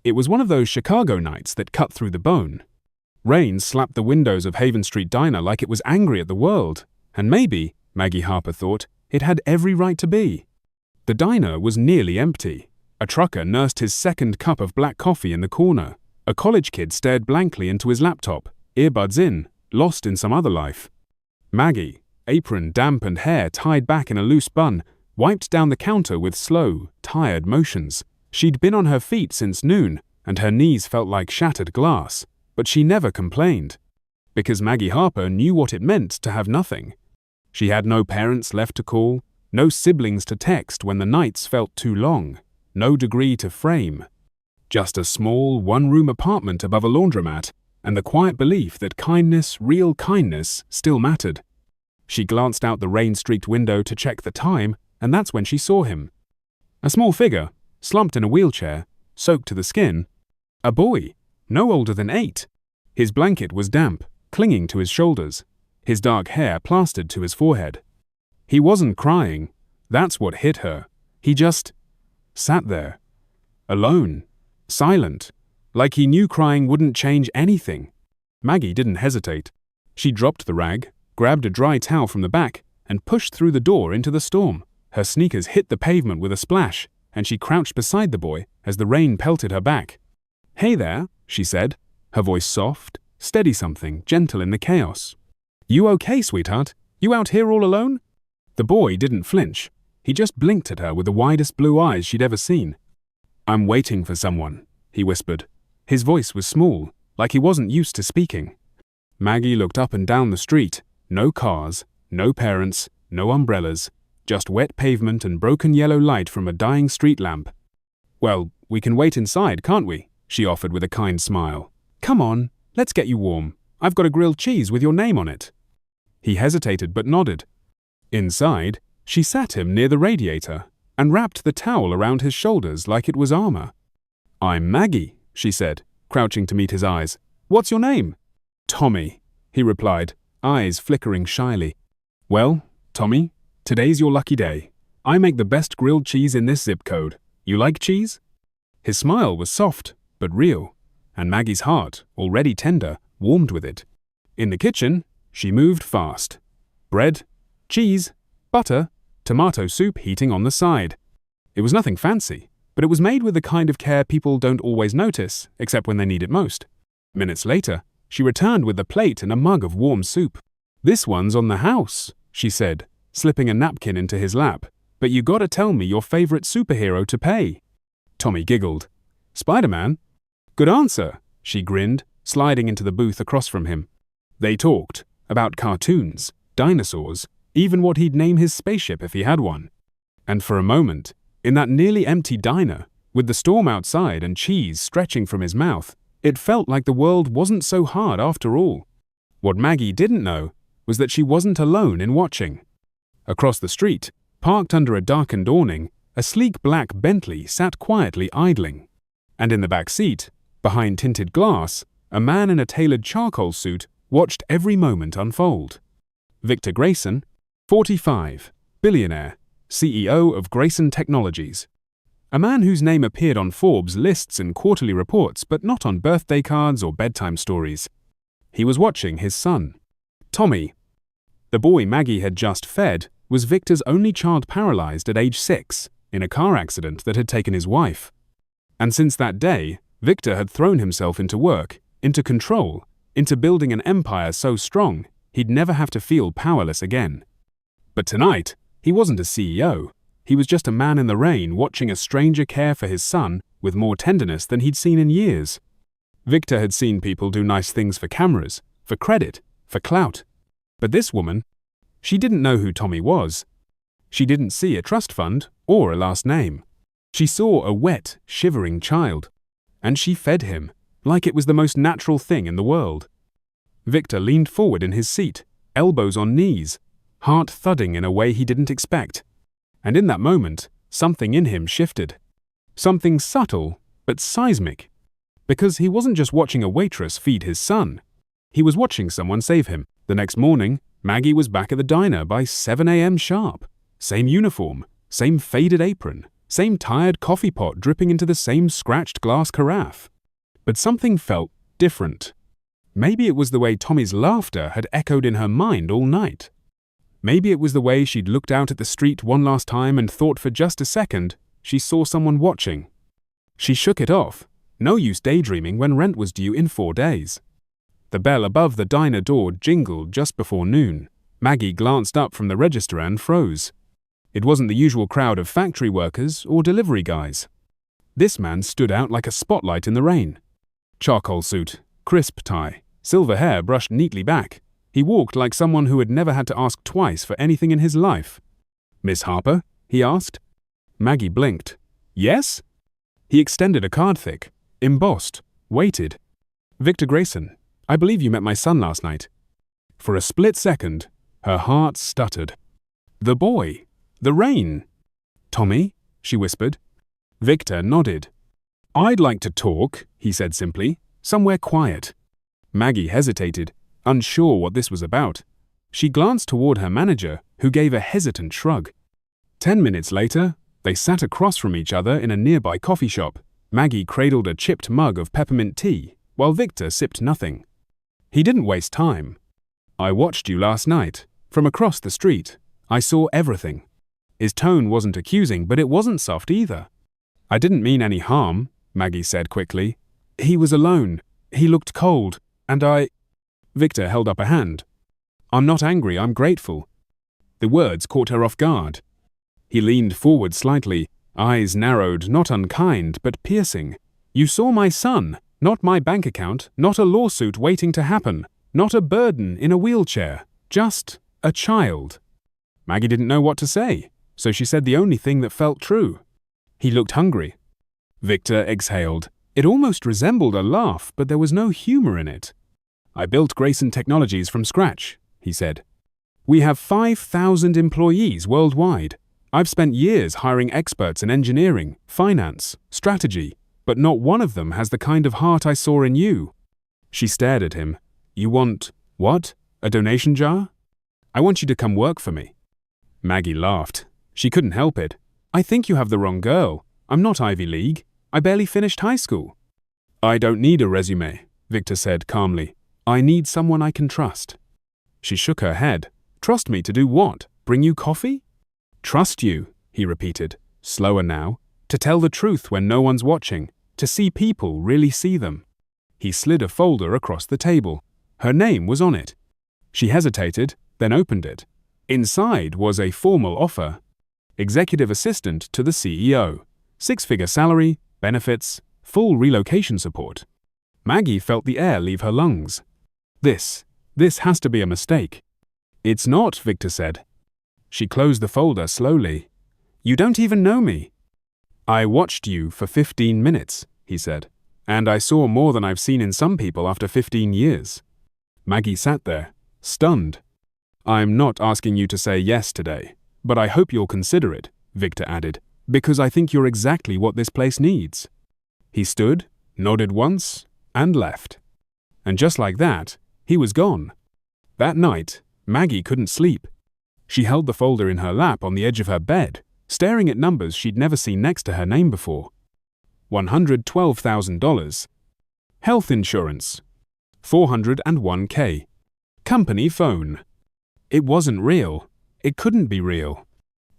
It was one of those Chicago nights that cut through the bone. Rain slapped the windows of Haven Street Diner like it was angry at the world, and maybe, Maggie Harper thought, it had every right to be. The diner was nearly empty. A trucker nursed his second cup of black coffee in the corner. A college kid stared blankly into his laptop, earbuds in, lost in some other life. Maggie, apron damp and hair tied back in a loose bun, wiped down the counter with slow, tired motions. She'd been on her feet since noon, and her knees felt like shattered glass, but she never complained. Because Maggie Harper knew what it meant to have nothing. She had no parents left to call, no siblings to text when the nights felt too long, no degree to frame. Just a small, one-room apartment above a laundromat, and the quiet belief that kindness, real kindness, still mattered. She glanced out the rain-streaked window to check the time, and that's when she saw him. A small figure, slumped in a wheelchair, soaked to the skin. A boy, no older than 8. His blanket was damp, clinging to his shoulders, his dark hair plastered to his forehead. He wasn't crying. That's what hit her. He just sat there, alone, silent, like he knew crying wouldn't change anything. Maggie didn't hesitate. She dropped the rag, grabbed a dry towel from the back, and pushed through the door into the storm. Her sneakers hit the pavement with a splash, and she crouched beside the boy as the rain pelted her back. "Hey there," she said, her voice soft, steady something, gentle in the chaos. "You okay, sweetheart? You out here all alone?" The boy didn't flinch. He just blinked at her with the widest blue eyes she'd ever seen. "I'm waiting for someone," he whispered. His voice was small, like he wasn't used to speaking. Maggie looked up and down the street. No cars, no parents, no umbrellas, just wet pavement and broken yellow light from a dying street lamp. "Well, we can wait inside, can't we?" she offered with a kind smile. "Come on, let's get you warm. I've got a grilled cheese with your name on it." He hesitated but nodded. Inside, she sat him near the radiator and wrapped the towel around his shoulders like it was armor. "I'm Maggie," she said, crouching to meet his eyes. "What's your name?" "Tommy," he replied, eyes flickering shyly. "Well, Tommy, today's your lucky day. I make the best grilled cheese in this zip code. You like cheese?" His smile was soft, but real, and Maggie's heart, already tender, warmed with it. In the kitchen, she moved fast. Bread, cheese, butter, tomato soup heating on the side. It was nothing fancy, but it was made with the kind of care people don't always notice, except when they need it most. Minutes later, she returned with a plate and a mug of warm soup. "This one's on the house," she said, slipping a napkin into his lap. "But you gotta tell me your favorite superhero to pay." Tommy giggled. "Spider-Man?" "Good answer," she grinned, sliding into the booth across from him. They talked about cartoons, dinosaurs, even what he'd name his spaceship if he had one. And for a moment, in that nearly empty diner, with the storm outside and cheese stretching from his mouth, it felt like the world wasn't so hard after all. What Maggie didn't know was that she wasn't alone in watching. Across the street, parked under a darkened awning, a sleek black Bentley sat quietly idling. And in the back seat, behind tinted glass, a man in a tailored charcoal suit watched every moment unfold. Victor Grayson, 45, billionaire, CEO of Grayson Technologies. A man whose name appeared on Forbes lists and quarterly reports, but not on birthday cards or bedtime stories. He was watching his son. Tommy, the boy Maggie had just fed, was Victor's only child, paralyzed at age 6 in a car accident that had taken his wife. And since that day, Victor had thrown himself into work, into control, into building an empire so strong he'd never have to feel powerless again. But tonight, he wasn't a CEO. He was just a man in the rain watching a stranger care for his son with more tenderness than he'd seen in years. Victor had seen people do nice things for cameras, for credit, for clout. But this woman, she didn't know who Tommy was. She didn't see a trust fund or a last name. She saw a wet, shivering child, and she fed him like it was the most natural thing in the world. Victor leaned forward in his seat, elbows on knees, heart thudding in a way he didn't expect. And in that moment, something in him shifted. Something subtle, but seismic. Because he wasn't just watching a waitress feed his son. He was watching someone save him. The next morning, Maggie was back at the diner by 7 a.m. sharp. Same uniform, same faded apron, same tired coffee pot dripping into the same scratched glass carafe. But something felt different. Maybe it was the way Tommy's laughter had echoed in her mind all night. Maybe it was the way she'd looked out at the street one last time and thought for just a second she saw someone watching. She shook it off. No use daydreaming when rent was due in 4 days. The bell above the diner door jingled just before noon. Maggie glanced up from the register and froze. It wasn't the usual crowd of factory workers or delivery guys. This man stood out like a spotlight in the rain. Charcoal suit, crisp tie, silver hair brushed neatly back. He walked like someone who had never had to ask twice for anything in his life. "Miss Harper?" he asked. Maggie blinked. "Yes?" He extended a card thick, embossed, weighted. "Victor Grayson, I believe you met my son last night." For a split second, her heart stuttered. The boy. The rain. "Tommy?" she whispered. Victor nodded. "I'd like to talk," he said simply, "somewhere quiet." Maggie hesitated, unsure what this was about. She glanced toward her manager, who gave a hesitant shrug. 10 minutes later, they sat across from each other in a nearby coffee shop. Maggie cradled a chipped mug of peppermint tea, while Victor sipped nothing. He didn't waste time. "I watched you last night, from across the street. I saw everything." His tone wasn't accusing, but it wasn't soft either. "I didn't mean any harm," Maggie said quickly. "He was alone. He looked cold, and I—" Victor held up a hand. "I'm not angry, I'm grateful." The words caught her off guard. He leaned forward slightly, eyes narrowed, not unkind, but piercing. "You saw my son, not my bank account, not a lawsuit waiting to happen, not a burden in a wheelchair, just a child." Maggie didn't know what to say, so she said the only thing that felt true. "He looked hungry." Victor exhaled. It almost resembled a laugh, but there was no humor in it. "I built Grayson Technologies from scratch," he said. "We have 5,000 employees worldwide. I've spent years hiring experts in engineering, finance, strategy, but not one of them has the kind of heart I saw in you." She stared at him. "You want, what? A donation jar?" "I want you to come work for me." Maggie laughed. She couldn't help it. "I think you have the wrong girl. I'm not Ivy League. I barely finished high school." "I don't need a resume," Victor said calmly. "I need someone I can trust." She shook her head. "Trust me to do what? Bring you coffee?" "Trust you," he repeated, slower now, "to tell the truth when no one's watching, to see people really see them." He slid a folder across the table. Her name was on it. She hesitated, then opened it. Inside was a formal offer. Executive assistant to the CEO. 6-figure salary, benefits, full relocation support. Maggie felt the air leave her lungs. This has to be a mistake." "It's not," Victor said. She closed the folder slowly. "You don't even know me." "I watched you for 15 minutes, he said, "and I saw more than I've seen in some people after 15 years. Maggie sat there, stunned. "I'm not asking you to say yes today, but I hope you'll consider it," Victor added, "because I think you're exactly what this place needs." He stood, nodded once, and left. And just like that, he was gone. That night, Maggie couldn't sleep. She held the folder in her lap on the edge of her bed, staring at numbers she'd never seen next to her name before. $112,000. Health insurance. $401K. Company phone. It wasn't real. It couldn't be real.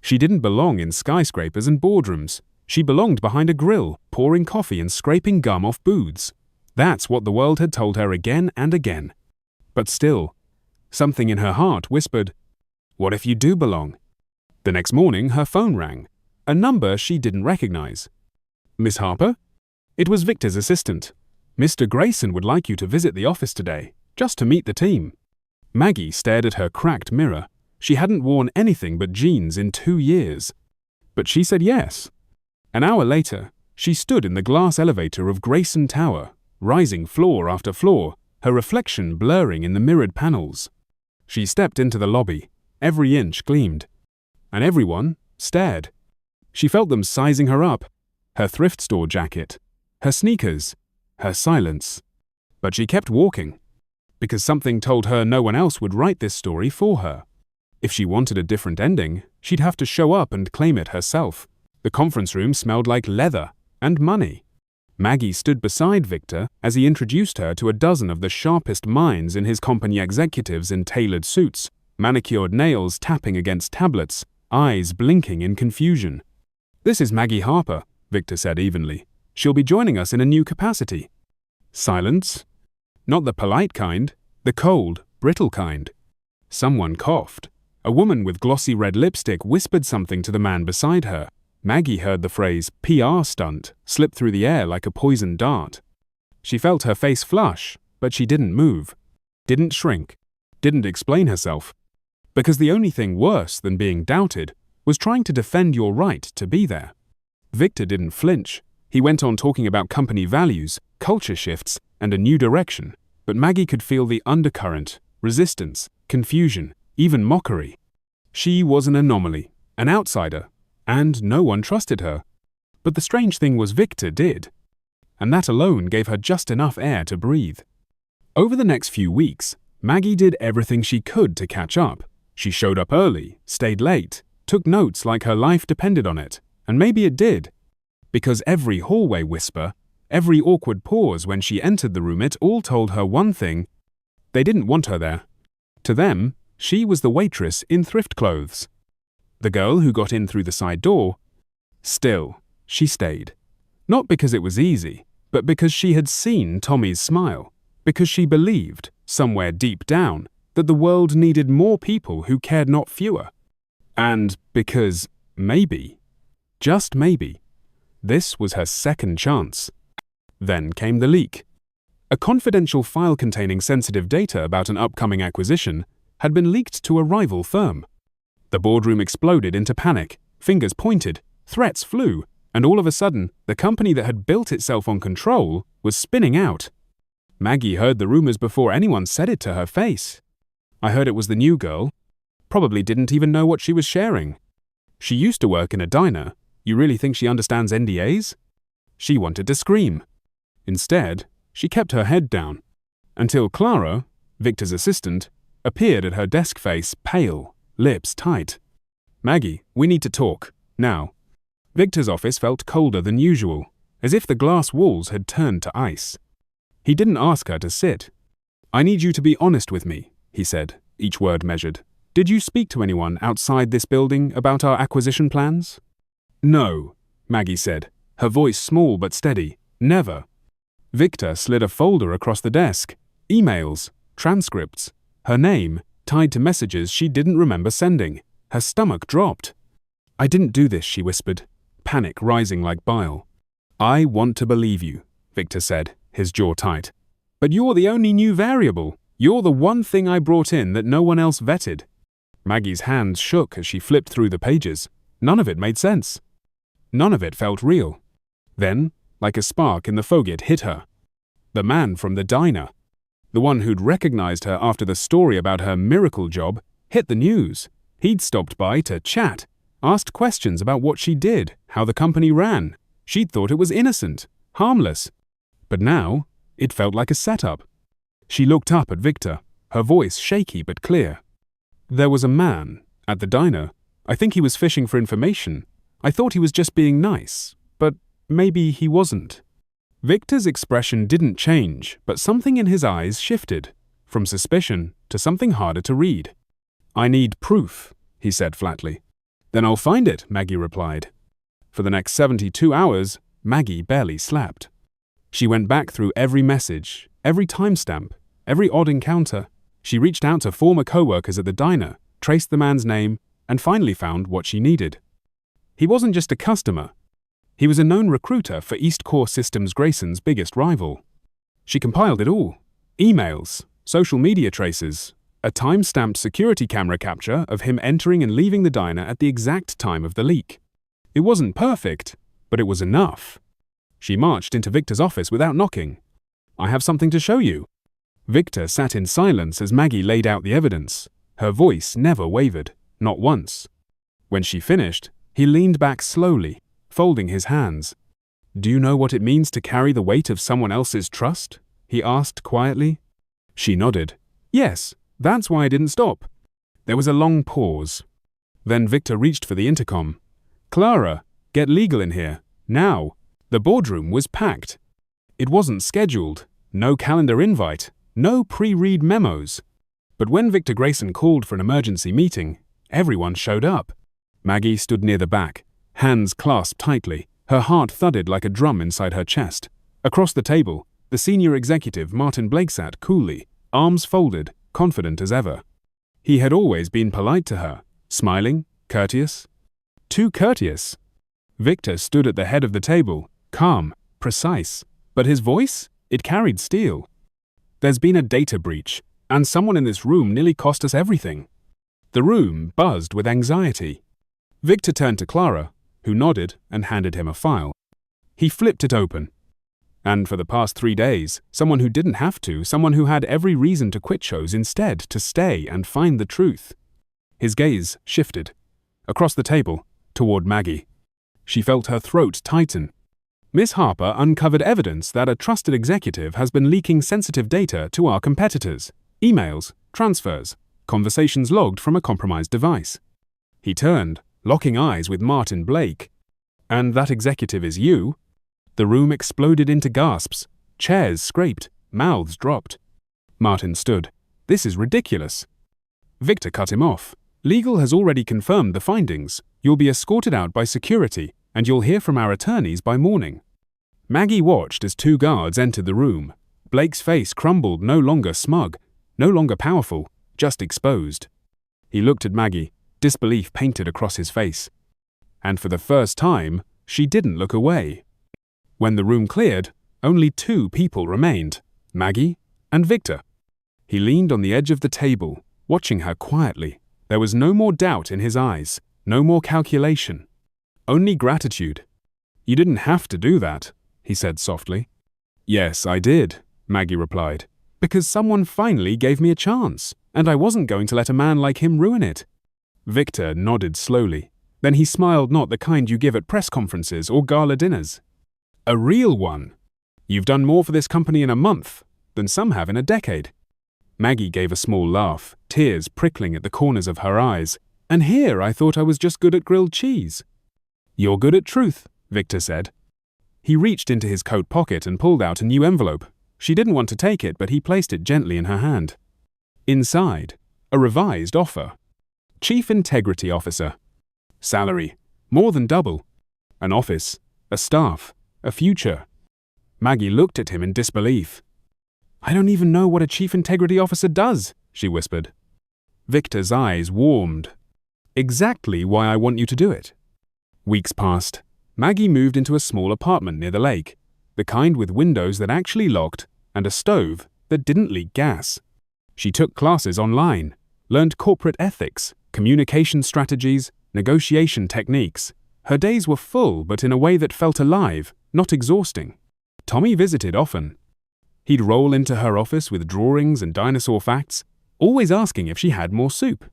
She didn't belong in skyscrapers and boardrooms. She belonged behind a grill, pouring coffee and scraping gum off booths. That's what the world had told her again and again. But still, something in her heart whispered, "What if you do belong?" The next morning, her phone rang. A number she didn't recognize. "Miss Harper?" It was Victor's assistant. "Mr. Grayson would like you to visit the office today, just to meet the team." Maggie stared at her cracked mirror. She hadn't worn anything but jeans in 2 years. But she said yes. An hour later, she stood in the glass elevator of Grayson Tower, rising floor after floor, her reflection blurring in the mirrored panels. She stepped into the lobby. Every inch gleamed. And everyone stared. She felt them sizing her up. Her thrift store jacket, her sneakers, her silence. But she kept walking, because something told her no one else would write this story for her. If she wanted a different ending, she'd have to show up and claim it herself. The conference room smelled like leather and money. Maggie stood beside Victor as he introduced her to a dozen of the sharpest minds in his company, executives in tailored suits, manicured nails tapping against tablets, eyes blinking in confusion. "This is Maggie Harper," Victor said evenly. "She'll be joining us in a new capacity." Silence. Not the polite kind, the cold, brittle kind. Someone coughed. A woman with glossy red lipstick whispered something to the man beside her. Maggie heard the phrase "PR stunt" slip through the air like a poisoned dart. She felt her face flush, but she didn't move, didn't shrink, didn't explain herself. Because the only thing worse than being doubted was trying to defend your right to be there. Victor didn't flinch. He went on talking about company values, culture shifts, and a new direction, but Maggie could feel the undercurrent, resistance, confusion, even mockery. She was an anomaly, an outsider, and no one trusted her. But the strange thing was Victor did, and that alone gave her just enough air to breathe. Over the next few weeks, Maggie did everything she could to catch up. She showed up early, stayed late, took notes like her life depended on it, and maybe it did. Because every hallway whisper, every awkward pause when she entered the room, it all told her one thing: they didn't want her there. To them, she was the waitress in thrift clothes. The girl who got in through the side door. Still, she stayed. Not because it was easy, but because she had seen Tommy's smile. Because she believed, somewhere deep down, that the world needed more people who cared not fewer. And because, maybe, just maybe, this was her second chance. Then came the leak. A confidential file containing sensitive data about an upcoming acquisition had been leaked to a rival firm. The boardroom exploded into panic, fingers pointed, threats flew, and all of a sudden, the company that had built itself on control was spinning out. Maggie heard the rumors before anyone said it to her face. "I heard it was the new girl. Probably didn't even know what she was sharing. She used to work in a diner. You really think she understands NDAs?" She wanted to scream. Instead, she kept her head down, until Clara, Victor's assistant, appeared at her desk, face pale, lips tight. "Maggie, we need to talk, now." Victor's office felt colder than usual, as if the glass walls had turned to ice. He didn't ask her to sit. "I need you to be honest with me," he said, each word measured. "Did you speak to anyone outside this building about our acquisition plans?" "No," Maggie said, her voice small but steady. "Never." Victor slid a folder across the desk. Emails, transcripts, her name, tied to messages she didn't remember sending. Her stomach dropped. "I didn't do this," she whispered, panic rising like bile. "I want to believe you," Victor said, his jaw tight. "But you're the only new variable. You're the one thing I brought in that no one else vetted." Maggie's hands shook as she flipped through the pages. None of it made sense. None of it felt real. Then, like a spark in the fog, it hit her. The man from the diner, the one who'd recognized her after the story about her miracle job hit the news. He'd stopped by to chat, asked questions about what she did, how the company ran. She'd thought it was innocent, harmless. But now, it felt like a setup. She looked up at Victor, her voice shaky but clear. "There was a man at the diner. I think he was fishing for information. I thought he was just being nice, but maybe he wasn't." Victor's expression didn't change, but something in his eyes shifted, from suspicion to something harder to read. "I need proof," he said flatly. "Then I'll find it," Maggie replied. For the next 72 hours, Maggie barely slept. She went back through every message, every timestamp, every odd encounter. She reached out to former co-workers at the diner, traced the man's name, and finally found what she needed. He wasn't just a customer. He was a known recruiter for East Core Systems, Grayson's biggest rival. She compiled it all: emails, social media traces, a time-stamped security camera capture of him entering and leaving the diner at the exact time of the leak. It wasn't perfect, but it was enough. She marched into Victor's office without knocking. "I have something to show you." Victor sat in silence as Maggie laid out the evidence. Her voice never wavered, not once. When she finished, he leaned back slowly, folding his hands. "Do you know what it means to carry the weight of someone else's trust?" he asked quietly. She nodded. "Yes, that's why I didn't stop." There was a long pause. Then Victor reached for the intercom. "Clara, Get legal in here, now. The boardroom was packed. It wasn't scheduled, no calendar invite, no pre-read memos. But when Victor Grayson called for an emergency meeting, everyone showed up. Maggie stood near the back, hands clasped tightly, her heart thudded like a drum inside her chest. Across the table, the senior executive Martin Blake sat coolly, arms folded, confident as ever. He had always been polite to her, smiling, courteous. Too courteous. Victor stood at the head of the table, calm, precise, but his voice, it carried steel. There's been a data breach, and someone in this room nearly cost us everything. The room buzzed with anxiety. Victor turned to Clara, who nodded and handed him a file. He flipped it open. And for the past 3 days, someone who didn't have to, someone who had every reason to quit chose instead to stay and find the truth. His gaze shifted. Across the table, toward Maggie. She felt her throat tighten. Miss Harper uncovered evidence that a trusted executive has been leaking sensitive data to our competitors. Emails, transfers, conversations logged from a compromised device. He turned, locking eyes with Martin Blake. And that executive is you? The room exploded into gasps. Chairs scraped, mouths dropped. Martin stood. This is ridiculous. Victor cut him off. Legal has already confirmed the findings. You'll be escorted out by security, and you'll hear from our attorneys by morning. Maggie watched as 2 guards entered the room. Blake's face crumbled, no longer smug, no longer powerful, just exposed. He looked at Maggie, disbelief painted across his face. And for the first time, she didn't look away. When the room cleared, only 2 people remained, Maggie and Victor. He leaned on the edge of the table, watching her quietly. There was no more doubt in his eyes, no more calculation. Only gratitude. You didn't have to do that, he said softly. Yes, I did, Maggie replied, because someone finally gave me a chance, and I wasn't going to let a man like him ruin it. Victor nodded slowly. Then he smiled, not the kind you give at press conferences or gala dinners. A real one. You've done more for this company in a month than some have in a decade. Maggie gave a small laugh, tears prickling at the corners of her eyes. And here I thought I was just good at grilled cheese. You're good at truth, Victor said. He reached into his coat pocket and pulled out a new envelope. She didn't want to take it, but he placed it gently in her hand. Inside, a revised offer. Chief Integrity Officer. Salary, more than double. An office, a staff, a future. Maggie looked at him in disbelief. I don't even know what a Chief Integrity Officer does, she whispered. Victor's eyes warmed. Exactly why I want you to do it. Weeks passed. Maggie moved into a small apartment near the lake, the kind with windows that actually locked and a stove that didn't leak gas. She took classes online, learned corporate ethics, communication strategies, negotiation techniques. Her days were full, but in a way that felt alive, not exhausting. Tommy visited often. He'd roll into her office with drawings and dinosaur facts, always asking if she had more soup.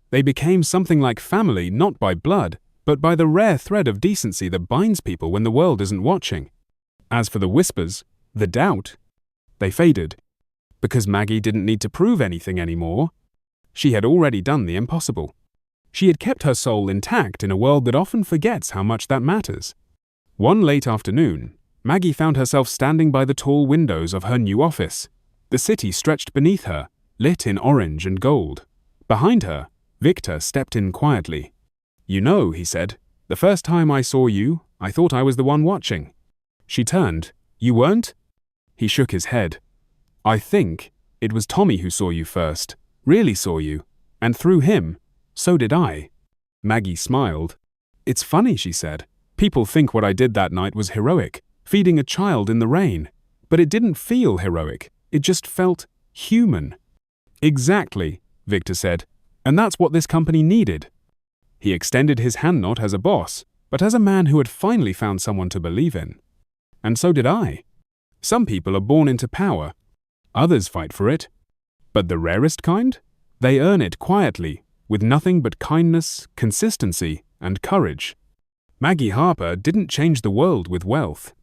They became something like family, not by blood, but by the rare thread of decency that binds people when the world isn't watching. As for the whispers, the doubt, they faded. Because Maggie didn't need to prove anything anymore. She had already done the impossible. She had kept her soul intact in a world that often forgets how much that matters. One late afternoon, Maggie found herself standing by the tall windows of her new office. The city stretched beneath her, lit in orange and gold. Behind her, Victor stepped in quietly. You know, he said, the first time I saw you, I thought I was the one watching. She turned. You weren't? He shook his head. I think it was Tommy who saw you first, really saw you, and through him, so did I. Maggie smiled. It's funny, she said. People think what I did that night was heroic, feeding a child in the rain. But it didn't feel heroic, it just felt human. Exactly, Victor said, and that's what this company needed. He extended his hand not as a boss, but as a man who had finally found someone to believe in. And so did I. Some people are born into power. Others fight for it. But the rarest kind? They earn it quietly, with nothing but kindness, consistency, and courage. Maggie Harper didn't change the world with wealth.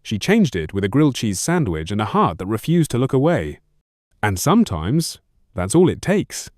She changed it with a grilled cheese sandwich and a heart that refused to look away. And sometimes, that's all it takes.